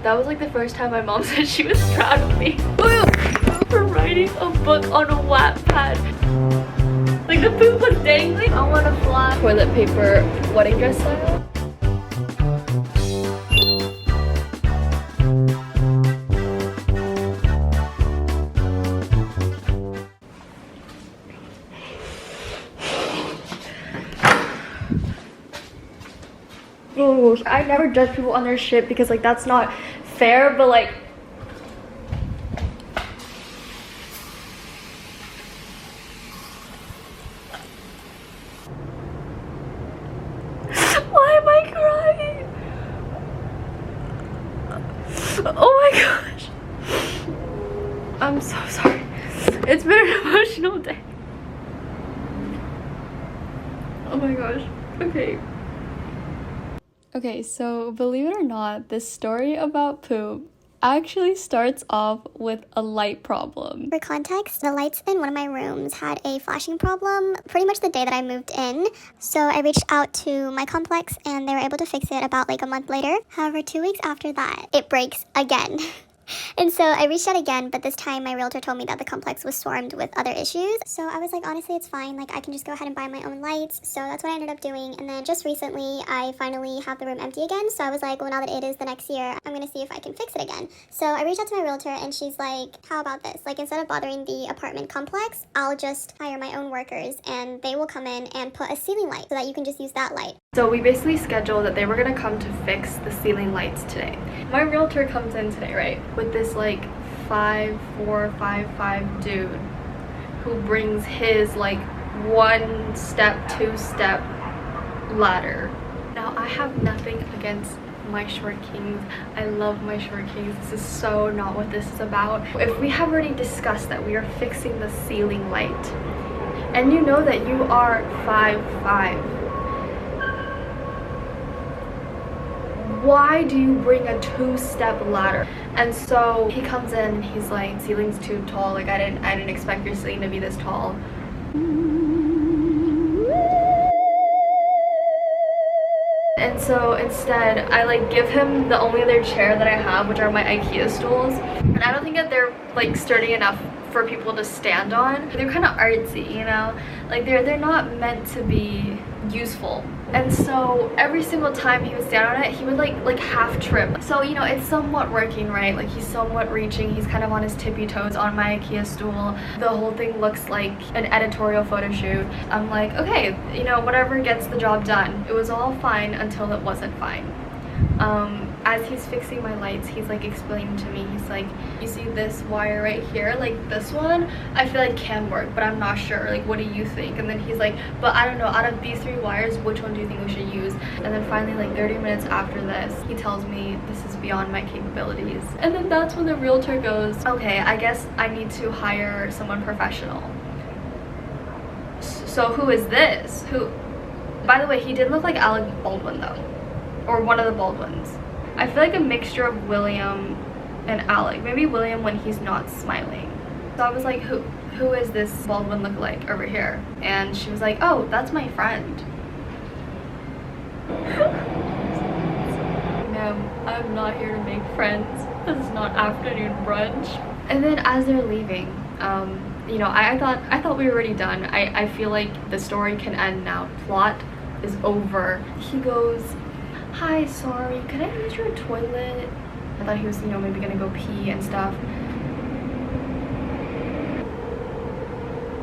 That was like the first time my mom said she was proud of me for writing a book on a wattpad. Like the poop was dangling. I want a flat toilet paper wedding dress style. Oh, I never judge people on their shit because like that's not fair, but like why am I crying? Oh my gosh. I'm so sorry. It's been an emotional day. Oh my gosh. Okay, so believe it or not, this story about poop actually starts off with a light problem. For context, the lights in one of my rooms had a flashing problem pretty much the day that I moved in. So I reached out to my complex and they were able to fix it about like a month later. However, 2 weeks after that, it breaks again. And so I reached out again, but this time my realtor told me that the complex was swarmed with other issues. So I was like, honestly, it's fine. Like, I can just go ahead and buy my own lights. So that's what I ended up doing. And then just recently, I finally have the room empty again. So I was like, well, now that it is the next year, I'm going to see if I can fix it again. So I reached out to my realtor and she's like, how about this? Like, instead of bothering the apartment complex, I'll just hire my own workers and they will come in and put a ceiling light so that you can just use that light. So we basically scheduled that they were gonna come to fix the ceiling lights today. My realtor comes in today, right, with this like 5'4", 5'5" dude who brings his like 1-step, 2-step ladder. Now I have nothing against my short kings. I love my short kings. This is so not what this is about. If we have already discussed that we are fixing the ceiling light and you know that you are 5'5", why do you bring a 2-step ladder? And so he comes in and he's like, ceiling's too tall, like I didn't expect your ceiling to be this tall. And so instead I like give him the only other chair that I have, which are my IKEA stools, and I don't think that they're like sturdy enough for people to stand on. They're kind of artsy, you know, like they're not meant to be useful. And so every single time he would stand on it, he would like half trip. So, you know, it's somewhat working, right? Like he's somewhat reaching. He's kind of on his tippy toes on my IKEA stool. The whole thing looks like an editorial photo shoot. I'm like, okay, you know, whatever gets the job done. It was all fine until it wasn't fine. As he's fixing my lights, he's like explaining to me, he's like, you see this wire right here, like this one I feel like can work, but I'm not sure, like what do you think? And then he's like, but I don't know, out of these 3 wires, which one do you think we should use? And then finally, like 30 minutes after this, he tells me this is beyond my capabilities. And then that's when the realtor goes, okay, I guess I need to hire someone professional. So who is this? Who? By the way, he did look like Alec Baldwin though, or one of the Baldwins. I feel like a mixture of William and Alec. Maybe William when he's not smiling. So I was like, who is this Baldwin lookalike over here? And she was like, oh, that's my friend. Ma'am, I'm not here to make friends. This is not afternoon brunch. And then as they're leaving, you know, I thought we were already done. I feel like the story can end now. Plot is over. He goes, hi, sorry, could I use your toilet? I thought he was, you know, maybe gonna go pee and stuff.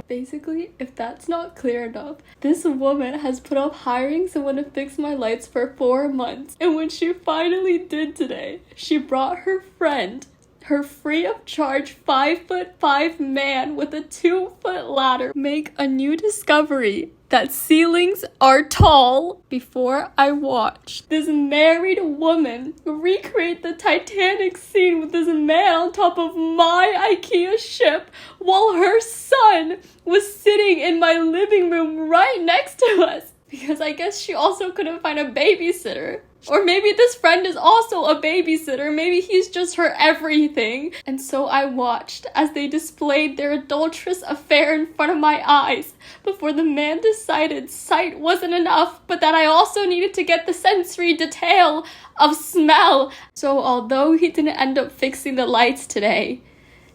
Basically, if that's not clear enough, this woman has put off hiring someone to fix my lights for 4 months. And when she finally did today, she brought her friend, her free of charge 5'5" man with a 2-foot ladder, make a new discovery that ceilings are tall. Before I watched this married woman recreate the Titanic scene with this man on top of my IKEA ship while her son was sitting in my living room right next to us. Because I guess she also couldn't find a babysitter. Or maybe this friend is also a babysitter. Maybe he's just her everything. And so I watched as they displayed their adulterous affair in front of my eyes before the man decided sight wasn't enough, but that I also needed to get the sensory detail of smell. So although he didn't end up fixing the lights today,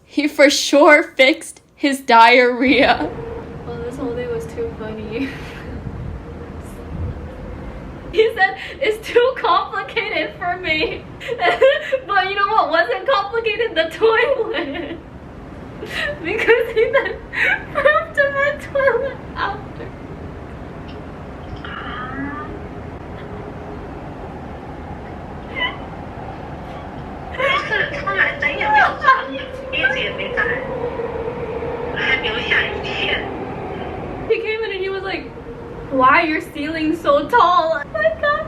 he for sure fixed his diarrhea. Well, this whole day was too funny. He said, it's too complicated for me. But you know what wasn't complicated? The toilet. Because he then pooped in my toilet after. He came in and he was like, why are your ceilings so tall? Oh my god.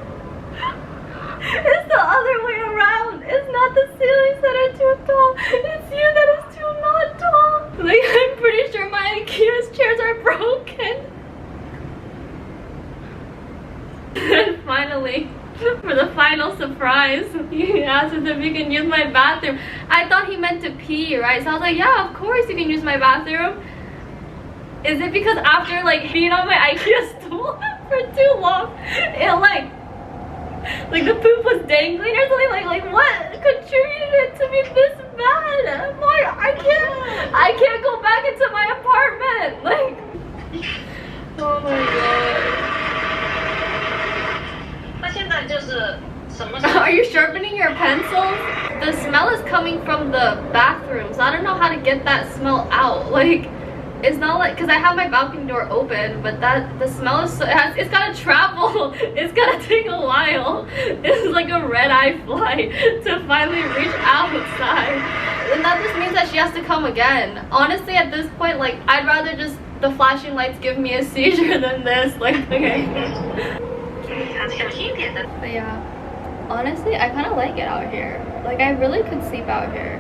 It's the other way around. It's not the ceilings that are too tall. It's you that is too not tall. Like, I'm pretty sure my IKEA's chairs are broken. And finally, for the final surprise, he asked us if he can use my bathroom. I thought he meant to pee, right? So I was like, yeah, of course you can use my bathroom. Is it because after like being on my IKEA stool for too long, it like the poop was dangling or something? Like what contributed it to be this bad? I'm like, I can't go back into my apartment. Like, oh my god. Are you sharpening your pencils? The smell is coming from the bathroom, so I don't know how to get that smell out. Like, it's not like, because I have my balcony door open, but the smell is so, it's gotta travel. It's gotta take a while. It's like a red-eye flight to finally reach outside. And that just means that she has to come again. Honestly, at this point, like, I'd rather just the flashing lights give me a seizure than this. Like, okay. But yeah, honestly, I kind of like it out here. Like, I really could sleep out here.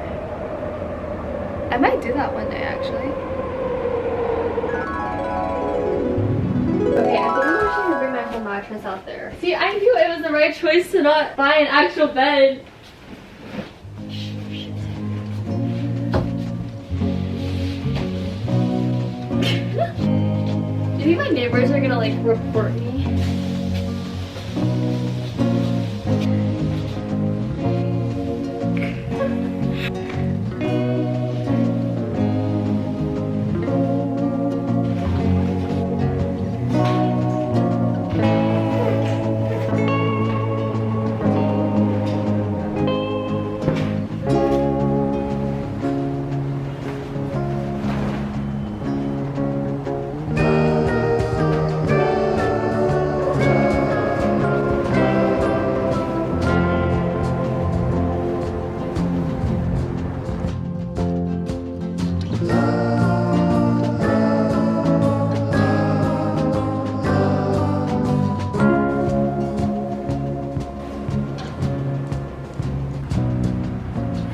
I might do that one day, actually. Okay, I think I'm actually gonna bring my whole mattress out there. See, I knew it was the right choice to not buy an actual bed. Do you think my neighbors are gonna like report me?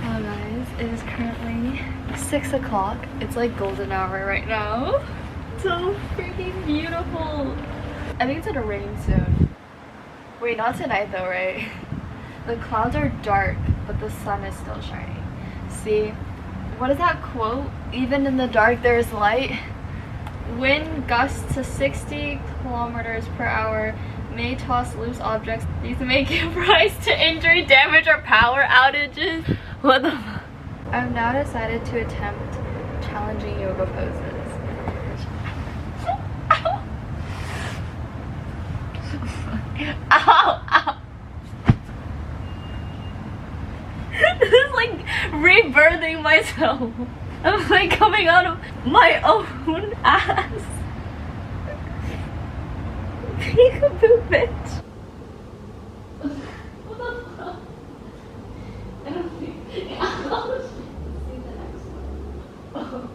Hello guys, it is currently 6 o'clock. It's like golden hour right now. So freaking beautiful. I think it's gonna rain soon. Wait, not tonight though, right? The clouds are dark, but the sun is still shining. See, what is that quote? Even in the dark there is light. Wind gusts to 60 kilometers per hour may toss loose objects. These may give rise to injury, damage, or power outages. What the fuck? I've now decided to attempt challenging yoga poses. Ow! Ow! This is like rebirthing myself. I'm like coming out of my own ass. Peekaboo, bitch. What the fuck? I don't think. I'll see the next one.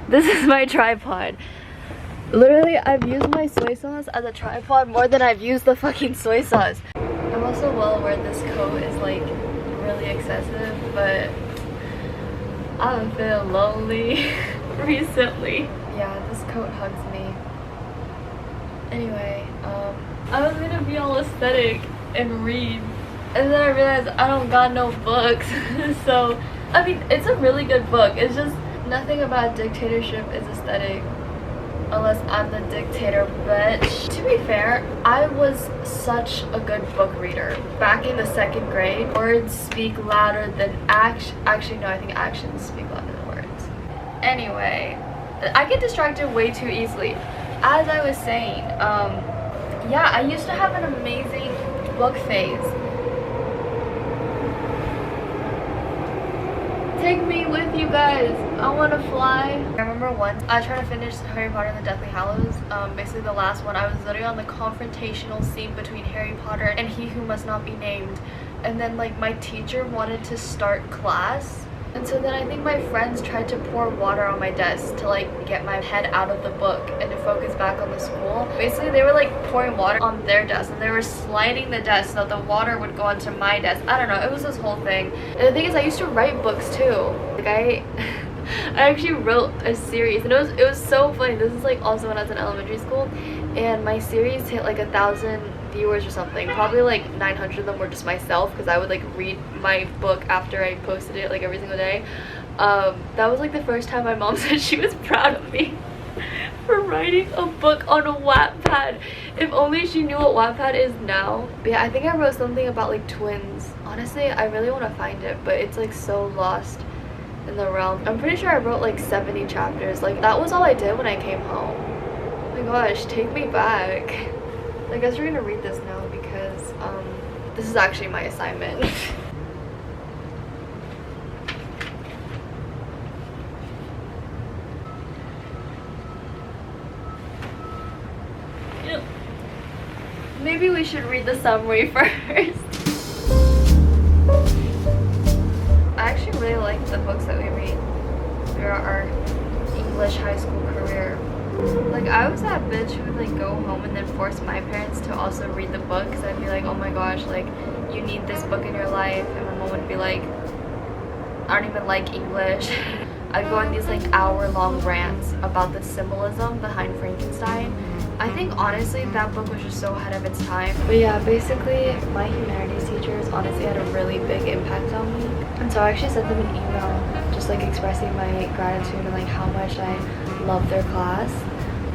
This is my tripod. Literally, I've used my soy sauce as a tripod more than I've used the fucking soy sauce. I'm also well aware this coat is like really excessive, but I've been feeling lonely recently. Yeah, this coat hugs me. Anyway, I was gonna be all aesthetic and read, and then I realized I don't got no books. So, I mean, it's a really good book. It's just nothing about dictatorship is aesthetic unless I'm the dictator, bitch. To be fair, I was such a good book reader. Back in the 2nd grade, words speak louder than actually no, I think actions speak louder than words. Anyway, I get distracted way too easily. As I was saying, yeah, I used to have an amazing book phase. Take me with you guys. I want to fly. I remember once I was trying to finish Harry Potter and the Deathly Hallows. Basically the last one. I was literally on the confrontational scene between Harry Potter and He Who Must Not Be Named. And then like my teacher wanted to start class. And so then I think my friends tried to pour water on my desk to like get my head out of the book and to focus back on the school. Basically they were like pouring water on their desk and they were sliding the desk so that the water would go onto my desk. I don't know, it was this whole thing. And the thing is I used to write books too. Like I actually wrote a series and it was so funny. This is like also when I was in elementary school and my series hit like 1,000 viewers or something. Probably like 900 of them were just myself because I would like read my book after I posted it like every single day. That was like the first time my mom said she was proud of me for writing a book on a wattpad. If only she knew what wattpad is now. But yeah, I think I wrote something about like twins. Honestly, I really want to find it, but it's like so lost in the realm. I'm pretty sure I wrote like 70 chapters. Like that was all I did when I came home. Oh my gosh, take me back. I guess we're gonna read this now because this is actually my assignment. Maybe we should read the summary first. I actually really like the books that we read throughout our English high school career. Like I was that bitch who would like go home and then force my parents to also read the book because I'd be like, oh my gosh, like you need this book in your life, and my mom would be like, I don't even like English. I'd go on these like hour-long rants about the symbolism behind Frankenstein. I think honestly that book was just so ahead of its time. But yeah, basically my humanities teachers honestly had a really big impact on me, and so I actually sent them an email just like expressing my gratitude and like how much I love their class.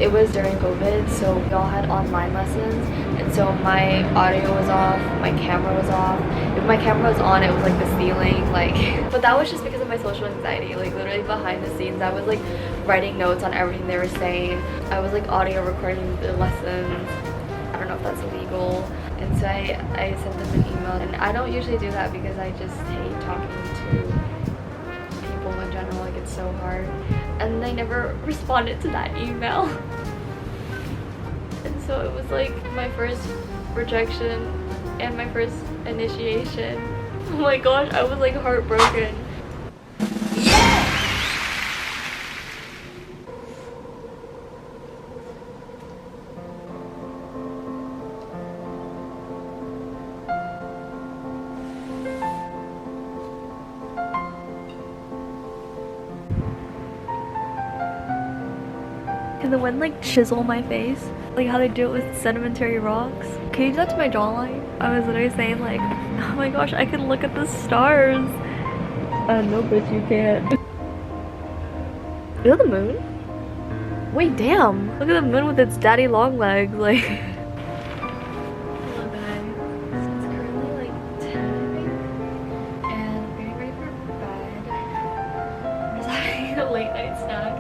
It was during COVID, so we all had online lessons, and so my audio was off, my camera was off. If my camera was on, it was like the ceiling, like but that was just because of my social anxiety. Like literally behind the scenes I was like writing notes on everything they were saying. I was like audio recording the lessons. I don't know if that's illegal, and so I sent them an email, and I don't usually do that because I just hate talking to people in general. Like it's so hard. And they never responded to that email. And so it was like my first rejection and my first initiation. Oh my gosh, I was like heartbroken. Can the wind like chisel my face? Like how they do it with sedimentary rocks? Can you do that to my jawline? I was literally saying like, oh my gosh, I can look at the stars. No bitch, you can't. Is that the moon? Wait, damn. Look at the moon with its daddy long legs, like. Hello guys. It's currently like 10, I think. And I'm getting ready for bed. I'm just having a late night snack.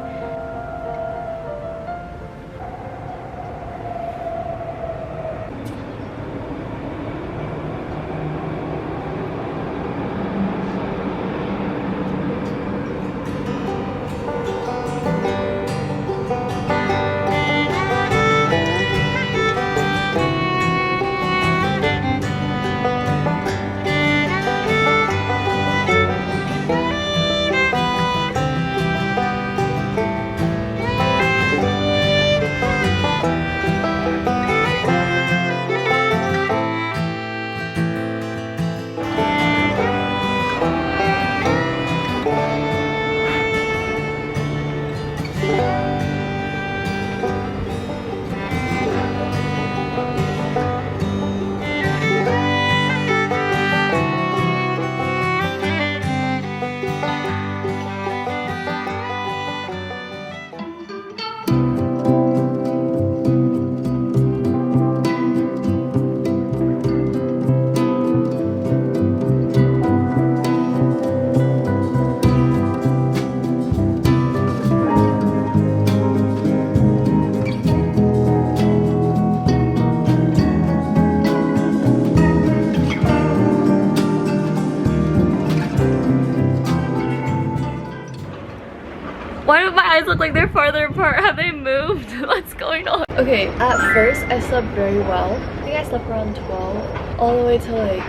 Why do my eyes look like they're farther apart? Have they moved? What's going on? Okay, at first I slept very well. I think I slept around 12 all the way to like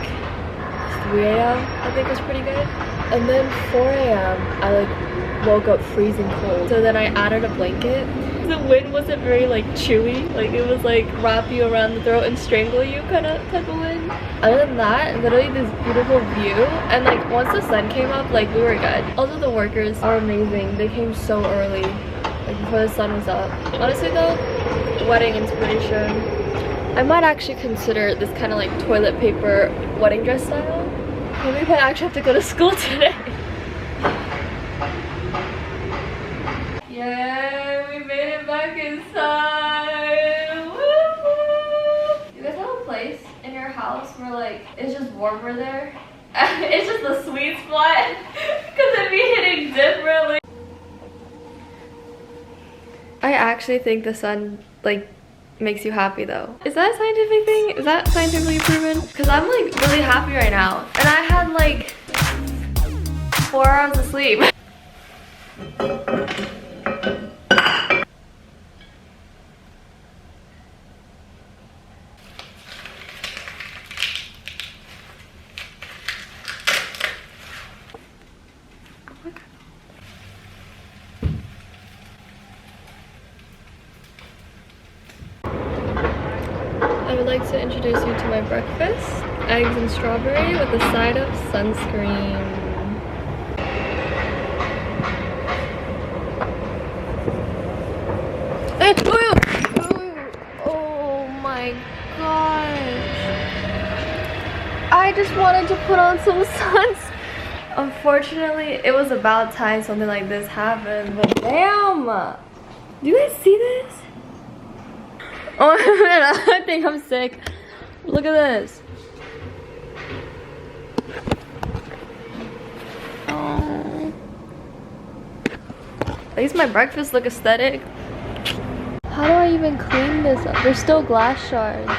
3 a.m. I think was pretty good. And then 4 a.m. I like woke up freezing cold. So then I added a blanket. The wind wasn't very like chewy. Like it was like wrap you around the throat and strangle you kind of type of wind. Other than that, literally this beautiful view. And like once the sun came up, like we were good. Also the workers are amazing. They came so early, like before the sun was up. Honestly though, wedding inspiration. I might actually consider this kind of like toilet paper wedding dress style. Maybe if I actually have to go to school today. Yeah, we made it back inside. Woo-hoo. You guys have a place in your house where like it's just warmer there? It's just the sweet spot because it'd be hitting differently. I actually think the sun like makes you happy though. Is that a scientific thing? Is that scientifically proven? Because I'm like really happy right now. And I had like 4 hours of sleep. I would like to introduce you to my breakfast. Eggs and strawberry with a side of sunscreen. Oh my gosh. I just wanted to put on some sunscreen. Unfortunately, it was about time something like this happened, but damn! Do you guys see this? Oh, I think I'm sick. Look at this. Oh. At least my breakfast look aesthetic. How do I even clean this up? There's still glass shards.